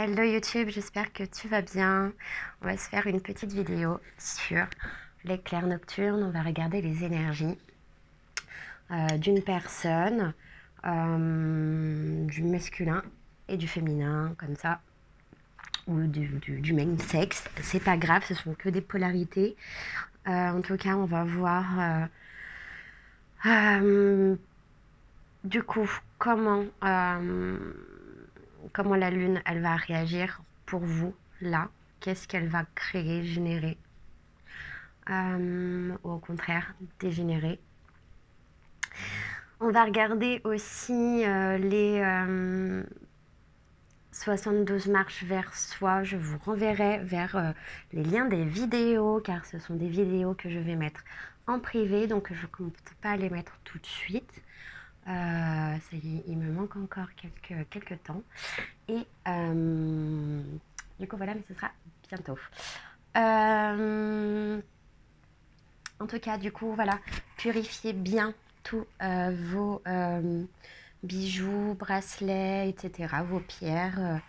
Hello YouTube, j'espère que tu vas bien. On va se faire une petite vidéo sur l'éclair nocturne. On va regarder les énergies d'une personne, du masculin et du féminin, comme ça, ou du même sexe. C'est pas grave, ce sont que des polarités. En tout cas, on va voir du coup comment la lune elle va réagir pour vous là, qu'est-ce qu'elle va créer, générer, ou au contraire dégénérer. On va regarder aussi les 72 marches vers soi. Je vous renverrai vers les liens des vidéos, car ce sont des vidéos que je vais mettre en privé, donc je ne compte pas les mettre tout de suite. Il me manque encore quelques temps. Et du coup, voilà, mais ce sera bientôt. En tout cas, du coup, voilà, purifiez bien tous vos bijoux, bracelets, etc., vos pierres,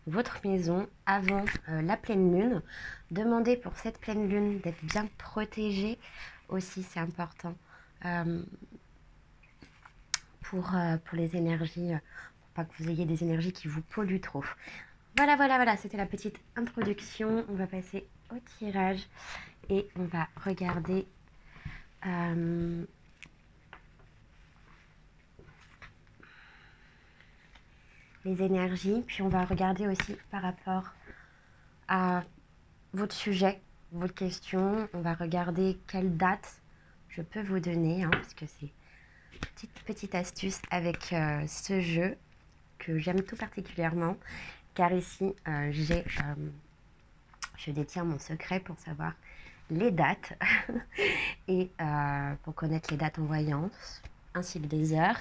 votre maison avant la pleine lune. Demandez pour cette pleine lune d'être bien protégée aussi, c'est important pour les énergies, pour pas que vous ayez des énergies qui vous polluent trop. Voilà, c'était la petite introduction. On va passer au tirage et on va regarder les énergies, puis on va regarder aussi par rapport à votre sujet, votre question. On va regarder quelle date je peux vous donner, hein, parce que c'est une petite astuce avec ce jeu que j'aime tout particulièrement, car ici je détiens mon secret pour savoir les dates et pour connaître les dates en voyance ainsi que des heures,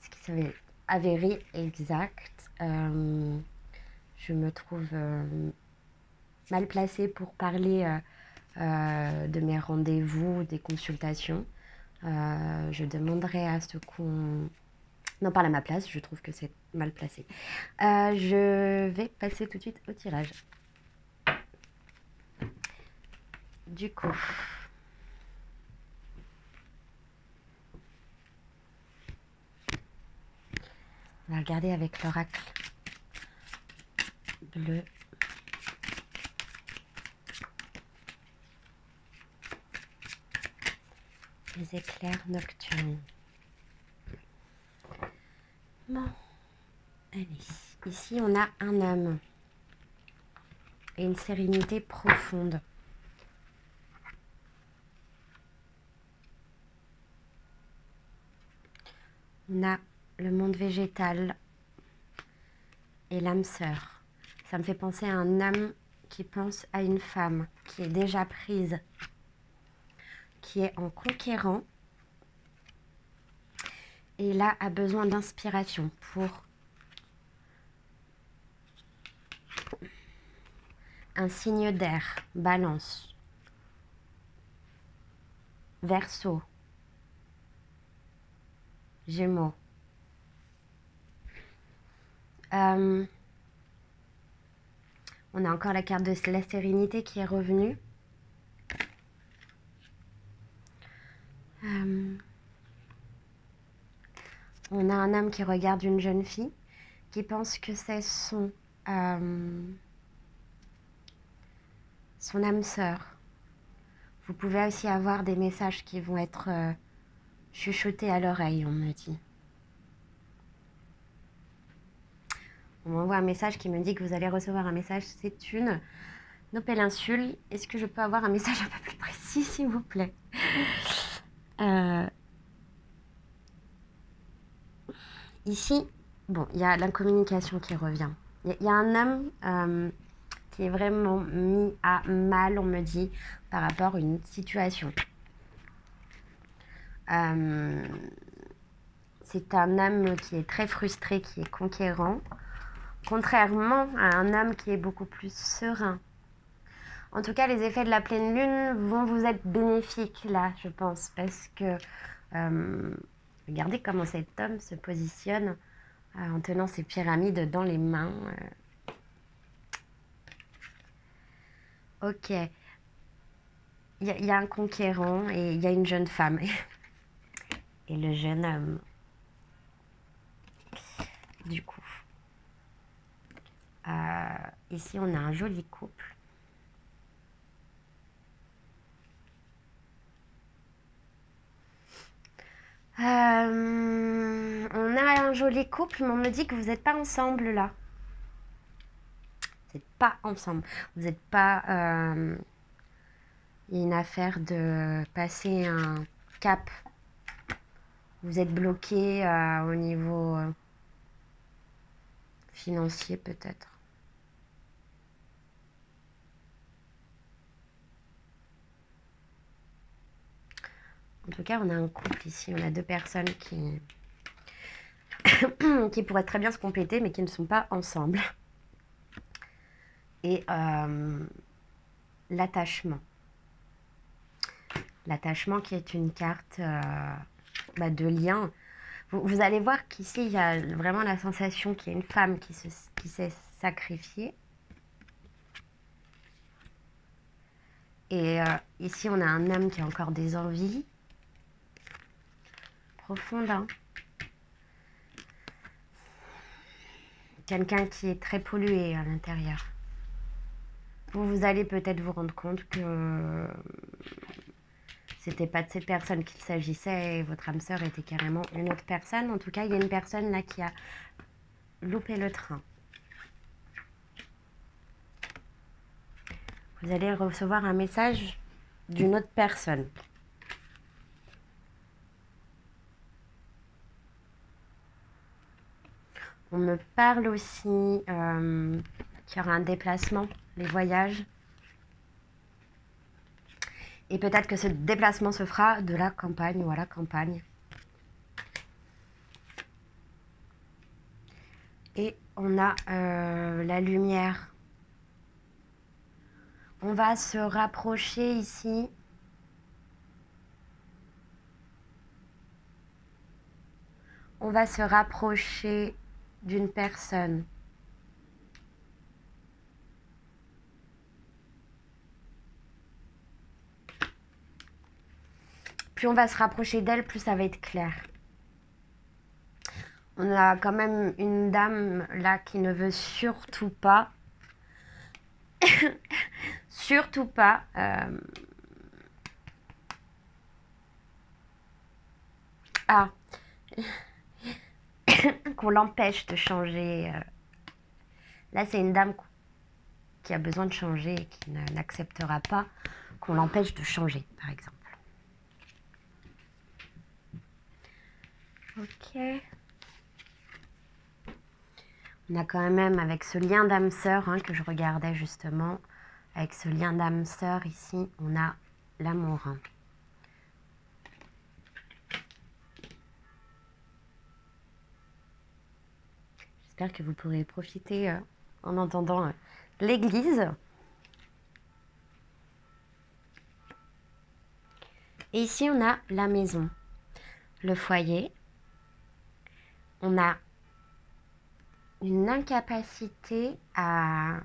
ce qui s'avère avéré exact. Je me trouve mal placée pour parler de mes rendez-vous, des consultations. Je demanderai à ce qu'on en parle à ma place. Je trouve que c'est mal placé. Je vais passer tout de suite au tirage. Du coup, on va regarder avec l'oracle bleu. Les éclairs nocturnes. Bon, allez. Ici, on a un homme et une sérénité profonde. On a le monde végétal et l'âme sœur. Ça me fait penser à un homme qui pense à une femme qui est déjà prise, qui est en conquérant et là a besoin d'inspiration pour un signe d'air, balance, verseau, gémeaux. On a encore la carte de la sérénité qui est revenue. On a un homme qui regarde une jeune fille, qui pense que c'est son âme sœur. Vous pouvez aussi avoir des messages qui vont être chuchotés à l'oreille, on me dit. On m'envoie un message qui me dit que vous allez recevoir un message. C'est une péninsule. Est-ce que je peux avoir un message un peu plus précis, s'il vous plaît? Ici, bon, il y a la communication qui revient. Il y a un homme qui est vraiment mis à mal, on me dit, par rapport à une situation. C'est un homme qui est très frustré, qui est conquérant, contrairement à un homme qui est beaucoup plus serein. En tout cas, les effets de la pleine lune vont vous être bénéfiques là, je pense, parce que regardez comment cet homme se positionne en tenant ses pyramides dans les mains. Ok, il y a un conquérant et il y a une jeune femme. Et le jeune homme, du coup. Ici, on a un joli couple. On a un joli couple, mais on me dit que vous n'êtes pas ensemble là. Vous n'êtes pas ensemble. Vous n'êtes pas... il y a une affaire de passer un cap. Vous êtes bloqué au niveau financier peut-être. En tout cas, on a un couple ici. On a deux personnes qui, qui pourraient très bien se compléter, mais qui ne sont pas ensemble. Et l'attachement. L'attachement qui est une carte de lien. Vous allez voir qu'ici, il y a vraiment la sensation qu'il y a une femme qui s'est sacrifiée. Et ici, on a un homme qui a encore des envies profondes. Hein. Quelqu'un qui est très pollué à l'intérieur. Vous allez peut-être vous rendre compte que c'était pas de cette personne qu'il s'agissait et votre âme sœur était carrément une autre personne. En tout cas, il y a une personne là qui a loupé le train. Vous allez recevoir un message d'une autre personne. On me parle aussi qu'il y aura un déplacement, les voyages. Et peut-être que ce déplacement se fera de la campagne ou à la campagne. Et on a la lumière. On va se rapprocher ici. On va se rapprocher d'une personne. Plus on va se rapprocher d'elle, plus ça va être clair. On a quand même une dame là qui ne veut surtout pas, surtout pas qu'on l'empêche de changer. Là, c'est une dame qui a besoin de changer et qui n'acceptera pas qu'on l'empêche de changer, par exemple. Ok. On a quand même, avec ce lien d'âme-sœur que je regardais justement, avec ce lien d'âme-sœur ici, on a l'amour. J'espère que vous pourrez profiter en entendant l'église. Et ici, on a la maison, le foyer. On a une incapacité à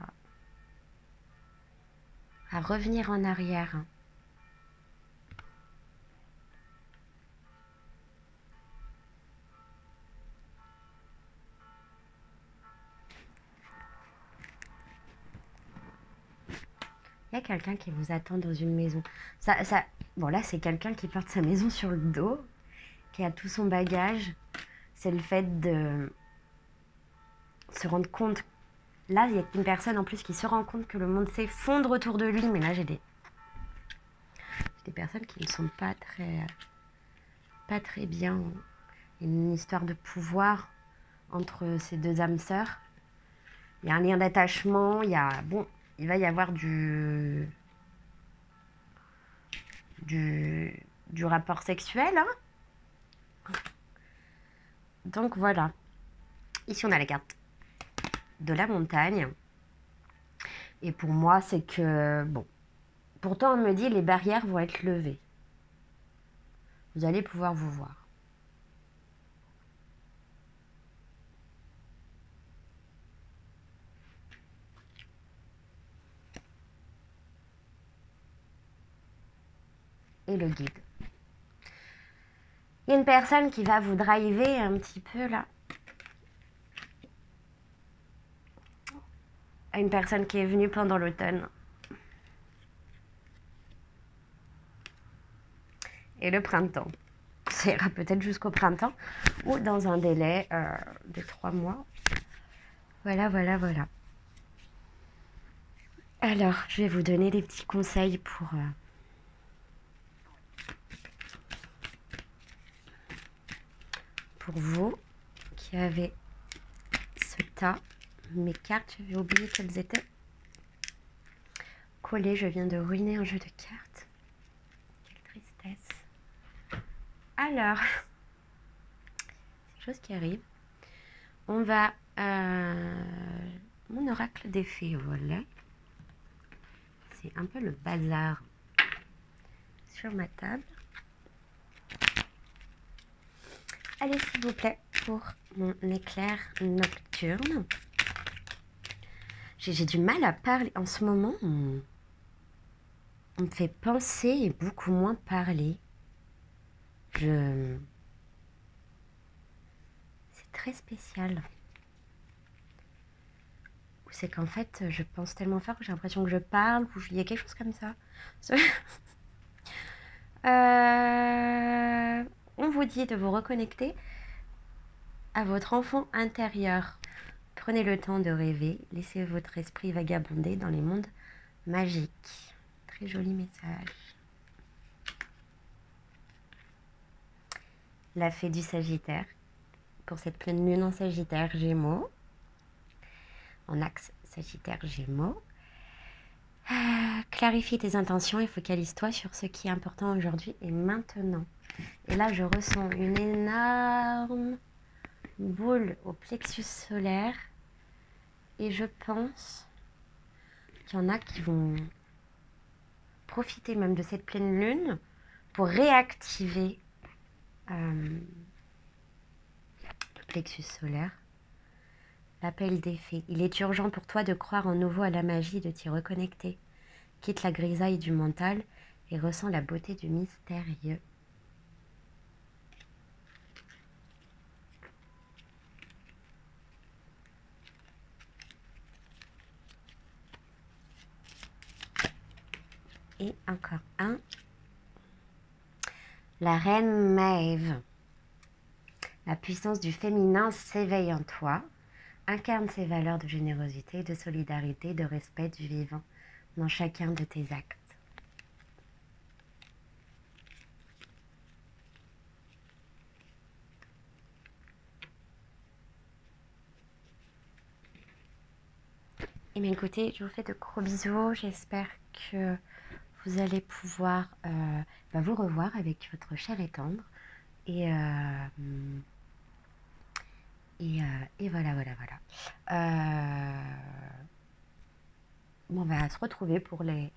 revenir en arrière. Il y a quelqu'un qui vous attend dans une maison. Bon, là, c'est quelqu'un qui porte sa maison sur le dos, qui a tout son bagage. C'est le fait de se rendre compte. Là, il y a une personne en plus qui se rend compte que le monde s'effondre autour de lui. Mais là, j'ai des personnes qui ne sont pas très bien. Il y a une histoire de pouvoir entre ces deux âmes sœurs. Il y a un lien d'attachement. Il va y avoir du rapport sexuel. Donc voilà. Ici, on a la carte de la montagne. Et pour moi, c'est que, bon, pourtant on me dit les barrières vont être levées. Vous allez pouvoir vous voir. et le guide. Il y a une personne qui va vous driver un petit peu là. Une personne qui est venue pendant l'automne. Et le printemps. Ça ira peut-être jusqu'au printemps ou dans un délai de 3 mois. Voilà, voilà, voilà. Alors, je vais vous donner des petits conseils pour vous qui avez ce tas. Mes cartes, j'avais oublié qu'elles étaient collées. Je viens de ruiner un jeu de cartes. Quelle tristesse. Alors, c'est chose qui arrive. On va... mon oracle des fées, voilà. C'est un peu le bazar sur ma table. Allez, s'il vous plaît, pour mon éclair nocturne. J'ai du mal à parler. En ce moment, on me fait penser et beaucoup moins parler. C'est très spécial. C'est qu'en fait, je pense tellement fort que j'ai l'impression que je parle, ou il y a quelque chose comme ça. On vous dit de vous reconnecter à votre enfant intérieur. Prenez le temps de rêver, laissez votre esprit vagabonder dans les mondes magiques. Très joli message. La fée du Sagittaire, pour cette pleine lune en Sagittaire Gémeaux, en axe Sagittaire Gémeaux. Clarifie tes intentions et focalise-toi sur ce qui est important aujourd'hui et maintenant. Et là, je ressens une énorme boule au plexus solaire et je pense qu'il y en a qui vont profiter même de cette pleine lune pour réactiver le plexus solaire. L'appel des fées. Il est urgent pour toi de croire en nouveau à la magie, de t'y reconnecter. Quitte la grisaille du mental et ressens la beauté du mystérieux. Et encore un. La reine Maeve. La puissance du féminin s'éveille en toi. Incarne ses valeurs de générosité, de solidarité, de respect du vivant dans chacun de tes actes. Et bien écoutez, je vous fais de gros bisous. J'espère que vous allez pouvoir vous revoir avec votre chair et tendre. Et voilà, voilà, voilà. On va se retrouver pour les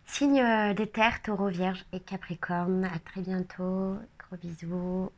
signes des terres, taureau, vierge et capricorne. À très bientôt. Gros bisous.